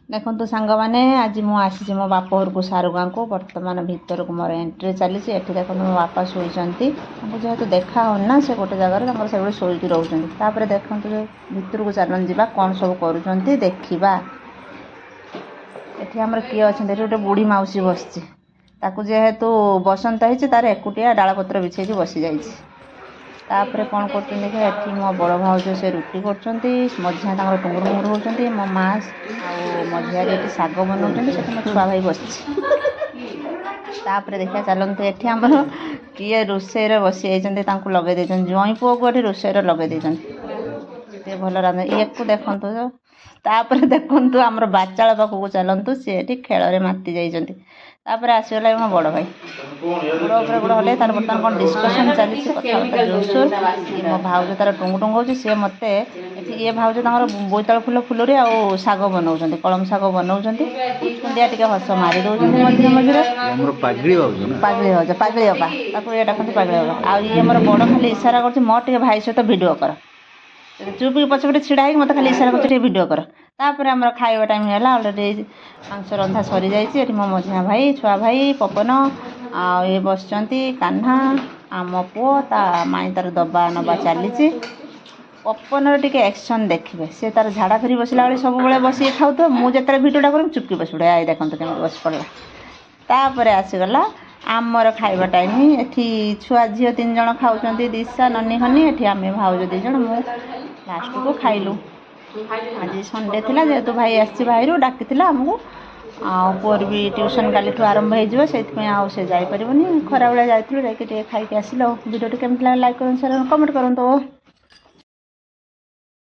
ଦେଖନ୍ତୁ ସାଙ୍ଗମାନେ, ଆଜି ମୁଁ ଆସିଛି ମୋ ବାପ ଘରକୁ ସାରୁଗାଁକୁ। ବର୍ତ୍ତମାନ ଭିତରକୁ ମୋର ଏଣ୍ଟ୍ରି ଚାଲିଛି। ଏଠି ଦେଖନ୍ତୁ ମୋ ବାପା ଶୋଇଛନ୍ତି। ତାଙ୍କୁ ଯେହେତୁ ଦେଖା ହେଉନି ନା, ସେ ଗୋଟେ ଜାଗାରେ ତାଙ୍କର ସେଭଳି ଶୋଇକି ରହୁଛନ୍ତି। ତାପରେ ଦେଖନ୍ତୁ ଯେ ଭିତରକୁ ଚାଲନ୍ତୁ ଯିବା, କ'ଣ ସବୁ କରୁଛନ୍ତି ଦେଖିବା। ଏଠି ଆମର କିଏ ଅଛନ୍ତି? ଏଠି ଗୋଟେ ବୁଢ଼ୀ ମାଉସୀ ବସିଛି। ତାକୁ ଯେହେତୁ ବସନ୍ତ ହେଇଛି, ତାର ଏକୁଟିଆ ଡାଳପତ୍ର ବିଛେଇକି ବସିଯାଇଛି। ତାପରେ କ'ଣ କରୁଛନ୍ତି ଦେଖିବା। ଏଠି ମୋ ବଡ଼ ଭାଉଜ ସେ ରୁଟି କରୁଛନ୍ତି, ମଝିଆ ତାଙ୍କର ଟୁଙ୍ଗୁରୁ ମୁଙ୍ଗୁରୁ ହେଉଛନ୍ତି, ମୋ ମା ଆଉ ମଝିଆରେ ଏଠି ଶାଗ ବନାଉଛନ୍ତି। ସେଠି ମୋ ଛୁଆ ଭାଇ ବସିଛି। ତାପରେ ଦେଖିବା ଚାଲନ୍ତୁ, ଏଠି ଆମର କିଏ ରୋଷେଇରେ ବସି ଯାଇଛନ୍ତି, ତାଙ୍କୁ ଲଗେଇ ଦେଇଛନ୍ତି। ଜ୍ୱାଇଁ ପୁଅକୁ ଏଠି ରୋଷେଇରେ ଲଗେଇ ଦେଇଛନ୍ତି। ସେ ଭଲ ରାନ୍ଧେ। ଇଏକୁ ଦେଖନ୍ତୁ। ତାପରେ ଦେଖନ୍ତୁ ଆମର ବାଚାଳ ପାଖକୁ ଚାଲନ୍ତୁ, ସିଏ ଏଠି ଖେଳରେ ମାତି ଯାଇଛନ୍ତି। ତାପରେ ଆସିଗଲା ମୋ ବଡ଼ ଭାଇ, ଗୋଡ଼ ଉପରେ ଗୋଡ଼ ହଲେଇ ତାର ବର୍ତ୍ତମାନ କ'ଣ ଡିସ୍କସନ୍ ଚାଲିଛି, କଥାବାର୍ତ୍ତା ଜୋରସୋର। ମୋ ଭାଉଜ ତାର ଟୁଙ୍ଗୁ ଟୁଙ୍ଗୁ ହେଉଛି। ସିଏ ମୋତେ ଏଠି ଇଏ ଭାଉଜ ତାଙ୍କର ବୋଇତାଳୁ ଫୁଲରେ ଆଉ ଶାଗ ବନାଉଛନ୍ତି, କଳମ ଶାଗ ବନାଉଛନ୍ତି। କୁଣ୍ଡିଆ ଟିକେ ହସ ମାରି ଦେଉଛନ୍ତି ମଝିରେ ମଝିରେ। ପାଗଳି ଭାଉଜ, ପାଗଳି ଅପା, ତାକୁ ଇଏ ଡାକନ୍ତି ପାଗଳି ଅପା। ଆଉ ଇଏ ମୋର ବଡ଼ ଖାଲି ଇସାରା କରୁଛି, ମୋ ଟିକେ ଭାଇ ସହିତ ଭିଡ଼ିଓ କର। ଚୁପିକି ପଛପଟେ ଛିଡ଼ା ହେଇକି ମୋତେ ଖାଲି ଇସାରା କରୁଛି, ଟିକେ ଭିଡ଼ିଓ କର। ତାପରେ ଆମର ଖାଇବା ଟାଇମ୍ ହେଲା। ଅଲରେଡ଼ି ମାଂସ ରନ୍ଧା ସରିଯାଇଛି। ଏଠି ମୋ ମଝିଆ ଭାଇ, ଛୁଆ ଭାଇ, ପପନ ଆଉ ଇଏ ବସିଛନ୍ତି, କାହ୍ନା ଆମ ପୁଅ, ତା ମାଇଁ ତାର ଦବା ନବା ଚାଲିଛି। ପପନର ଟିକେ ଆକ୍ସନ୍ ଦେଖିବେ। ସେ ତାର ଝାଡ଼ା ଫେରି ବସିଲା ବେଳେ ସବୁବେଳେ ବସିକି ଖାଉଥିବ। ମୁଁ ଯେତେବେଳେ ଭିଡ଼ିଓଟା କରିବି ଚୁପକି ବସି ପଡ଼େ। ଆଇ ଦେଖନ୍ତୁ କେମିତି ବସି ପଡ଼ିଲା। ତାପରେ ଆସିଗଲା ଆମର ଖାଇବା ଟାଇମ୍। ଏଠି ଛୁଆ ଝିଅ 3 ଜଣ ଖାଉଛନ୍ତି, ଦିଶା ନନି ହନି। ଏଠି ଆମେ ଭାଉଜ 2 ଜଣ, ମୁଁ ଲାଷ୍ଟକୁ ଖାଇଲୁ। ଆଜି ସଣ୍ଡେ ଥିଲା, ଯେହେତୁ ଭାଇ ଆସିଛି ବାହାରୁ ଡାକିଥିଲା ଆମକୁ। ଆଉ ପୁଅର ବି ଟ୍ୟୁସନ୍ କାଲିଠୁ ଆରମ୍ଭ ହେଇଯିବ, ସେଇଥିପାଇଁ ଆଉ ସେ ଯାଇପାରିବନି। ଖରାବେଳେ ଯାଇଥିଲୁ, ଯାଇକି ଟିକେ ଖାଇକି ଆସିଲୁ। ଭିଡ଼ିଓଟି କେମିତି ଲାଗିଲା ଲାଇକ୍ କରନ୍ତୁ, ସେୟାର କରନ୍ତୁ, କମେଣ୍ଟ କରନ୍ତୁ।